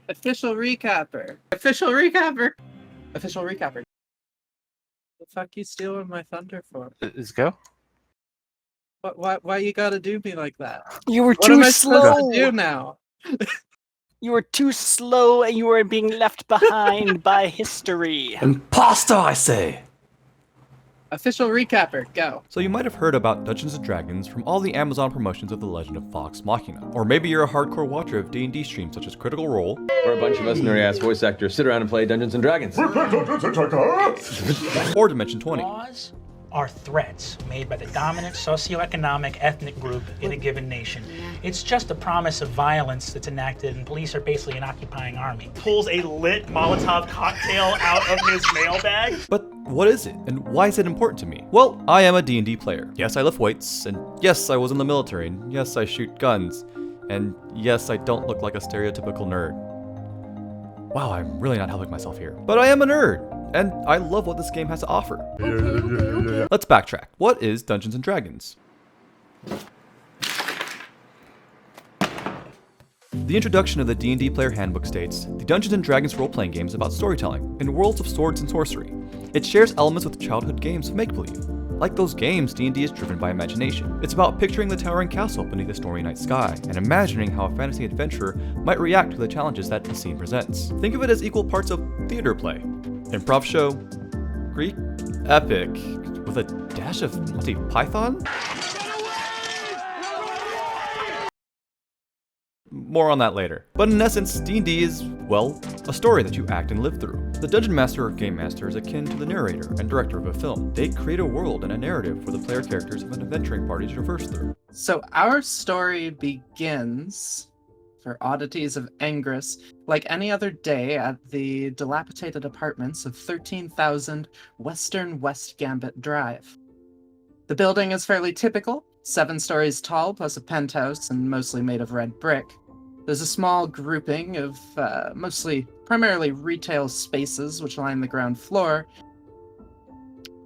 Official recapper. Official recapper. Official recapper. The fuck you stealing my thunder for? Let's go. Why you gotta do me like that? You were What too am I slow. supposed to do now? You were too slow and you were being left behind by history. Imposter, I say! Official recapper, go. So you might have heard about Dungeons & Dragons from all the Amazon promotions of The Legend of Vox Machina. Or maybe you're a hardcore watcher of D&D streams such as Critical Role, where a bunch of us nerdy-ass voice actors sit around and play Dungeons & Dragons. or Dimension 20. Laws are threats made by the dominant socioeconomic ethnic group in a given nation. It's just a promise of violence that's enacted, and police are basically an occupying army. Pulls a lit Molotov cocktail out of his mailbag. But what is it, and why is it important to me? Well, I am a D&D player. Yes, I lift weights, and yes, I was in the military, and yes, I shoot guns, and yes, I don't look like a stereotypical nerd. Wow, I'm really not helping myself here. But I am a nerd, and I love what this game has to offer. Okay. Let's backtrack. What is Dungeons & Dragons? The introduction of the D&D Player Handbook states, the Dungeons & Dragons role-playing game is about storytelling, in worlds of swords and sorcery. It shares elements with childhood games of make-believe. Like those games, D&D is driven by imagination. It's about picturing the towering castle beneath a stormy night sky, and imagining how a fantasy adventurer might react to the challenges that the scene presents. Think of it as equal parts of theater play, improv show, Greek epic, with a dash of Monty Python? More on that later. But in essence, D&D is, well, a story that you act and live through. The Dungeon Master or Game Master is akin to the narrator and director of a film. They create a world and a narrative for the player characters of an adventuring party to traverse through. So our story begins, for oddities of Angress, like any other day at the dilapidated apartments of 13,000 Western West Gambit Drive. The building is fairly typical, 7 stories tall plus a penthouse and mostly made of red brick. There's a small grouping of primarily retail spaces which line the ground floor,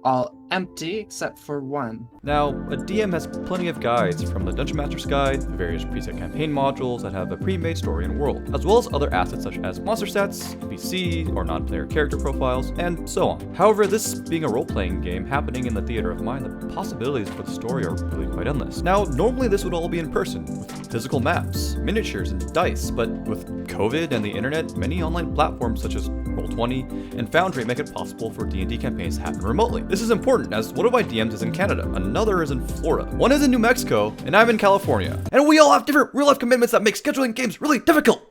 all empty except for one. Now, a DM has plenty of guides, from the Dungeon Master's Guide, the various preset campaign modules that have a pre-made story and world, as well as other assets such as monster stats, NPC or non-player character profiles, and so on. However, this being a role-playing game happening in the theater of mind, the possibilities for the story are really quite endless. Now, normally this would all be in person, with physical maps, miniatures, and dice, but with COVID and the internet, many online platforms such as Roll20 and Foundry make it possible for D&D campaigns to happen remotely. This is important, as one of my DMs is in Canada, another is in Florida, one is in New Mexico, and I'm in California. And we all have different real-life commitments that make scheduling games really difficult!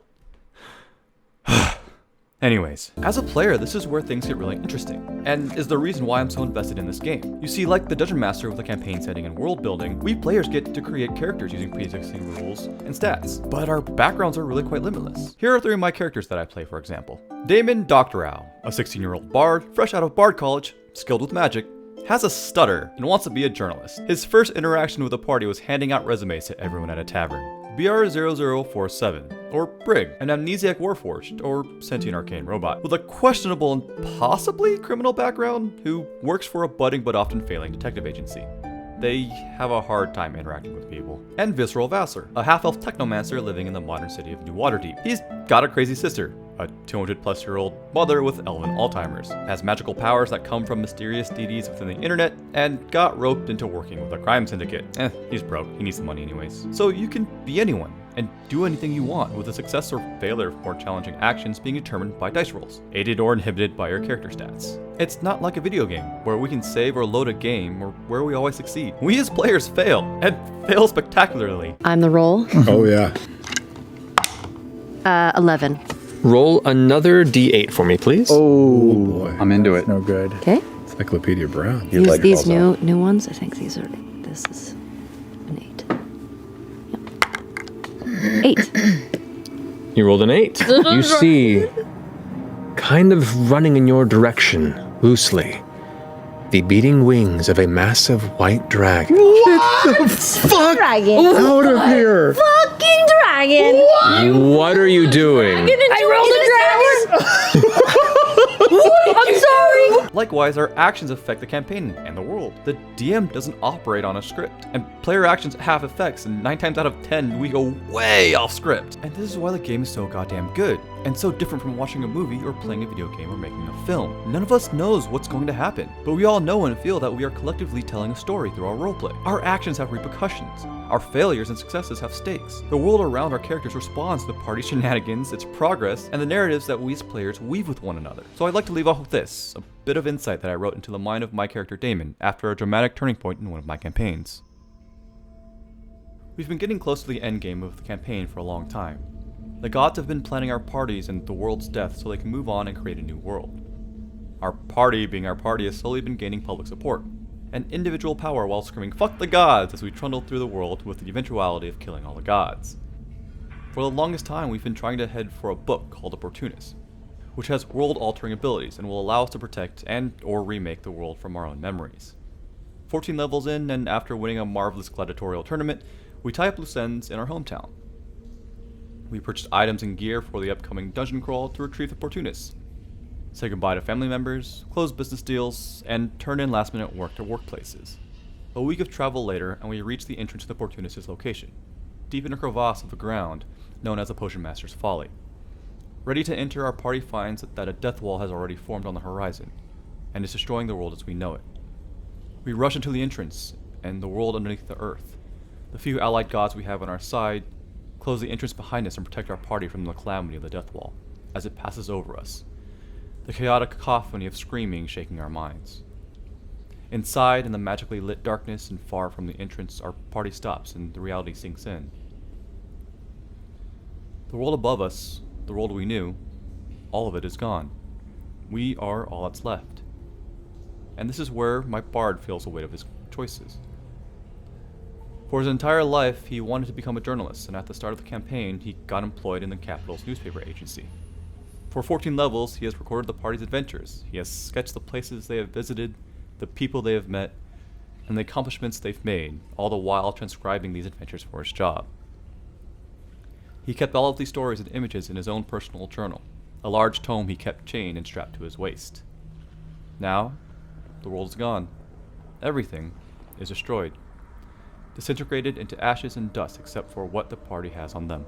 Anyways, as a player, this is where things get really interesting, and is the reason why I'm so invested in this game. You see, like the Dungeon Master with the campaign setting and world building, we players get to create characters using pre-existing rules and stats, but our backgrounds are really quite limitless. Here are 3 of my characters that I play, for example. Damon Doctorow, a 16-year-old bard, fresh out of Bard College, skilled with magic, has a stutter, and wants to be a journalist. His first interaction with the party was handing out resumes to everyone at a tavern. BR0047, or Brig, an amnesiac warforged, or sentient arcane robot, with a questionable and possibly criminal background, who works for a budding but often failing detective agency. They have a hard time interacting with people. And Visceral Vassar, a half-elf technomancer living in the modern city of New Waterdeep. He's got a crazy sister, a 200-plus-year-old mother with elven Alzheimer's, has magical powers that come from mysterious deities within the internet, and got roped into working with a crime syndicate. He's broke, he needs the money anyways. So you can be anyone, and do anything you want, with the success or failure of more challenging actions being determined by dice rolls, aided or inhibited by your character stats. It's not like a video game, where we can save or load a game, or where we always succeed. We as players fail, and fail spectacularly. I'm the roll. Oh yeah. 11. Roll another d8 for me, please. Oh boy. I'm into it. No good. Okay. Encyclopedia Brown. Use these new ones. I think these are. This is an 8. Yep. 8. You rolled an 8. You see, kind of running in your direction, loosely, the beating wings of a massive white dragon. What the fuck? Dragon. Out of here. Fucking dragon. What are you doing? I rolled a dragon. I'm sorry. Likewise, our actions affect the campaign and the world. The DM doesn't operate on a script, and player actions have effects, and 9 times out of 10, we go way off script. And this is why the game is so goddamn good, and so different from watching a movie or playing a video game or making a film. None of us knows what's going to happen, but we all know and feel that we are collectively telling a story through our roleplay. Our actions have repercussions. Our failures and successes have stakes. The world around our characters responds to the party's shenanigans, its progress, and the narratives that we as players weave with one another. So I'd like to leave off with this, a bit of insight that I wrote into the mind of my character Damon after a dramatic turning point in one of my campaigns. We've been getting close to the end game of the campaign for a long time. The gods have been planning our parties and the world's death so they can move on and create a new world. Our party, being our party, has slowly been gaining public support and individual power while screaming "fuck the gods" as we trundle through the world with the eventuality of killing all the gods. For the longest time, we've been trying to head for a book called Opportunist, which has world-altering abilities and will allow us to protect and or remake the world from our own memories. 14 levels in, and after winning a marvelous gladiatorial tournament, we tie up loose ends in our hometown. We purchased items and gear for the upcoming dungeon crawl to retrieve Opportunists, say goodbye to family members, close business deals, and turn in last-minute work to workplaces. A week of travel later, and we reach the entrance to the Opportunist's location, deep in a crevasse of the ground known as the Potion Master's Folly. Ready to enter, our party finds that a death wall has already formed on the horizon, and is destroying the world as we know it. We rush into the entrance, and the world underneath the earth. The few allied gods we have on our side close the entrance behind us and protect our party from the calamity of the death wall, as it passes over us. The chaotic cacophony of screaming shaking our minds. Inside, in the magically lit darkness and far from the entrance, our party stops and the reality sinks in. The world above us, the world we knew, all of it is gone. We are all that's left. And this is where my bard feels the weight of his choices. For his entire life, he wanted to become a journalist, and at the start of the campaign, he got employed in the capital's newspaper agency. For 14 levels, he has recorded the party's adventures. He has sketched the places they have visited, the people they have met, and the accomplishments they've made, all the while transcribing these adventures for his job. He kept all of these stories and images in his own personal journal, a large tome he kept chained and strapped to his waist. Now, the world is gone. Everything is destroyed, disintegrated into ashes and dust except for what the party has on them.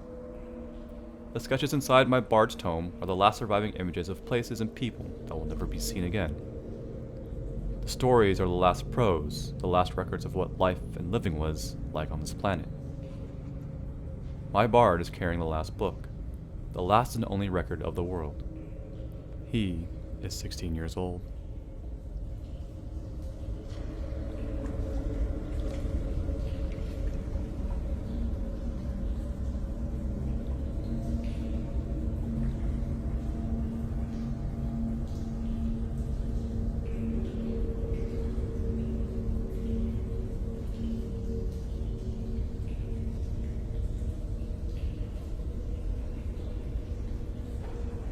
The sketches inside my bard's tome are the last surviving images of places and people that will never be seen again. The stories are the last prose, the last records of what life and living was like on this planet. My bard is carrying the last book, the last and only record of the world. He is 16 years old.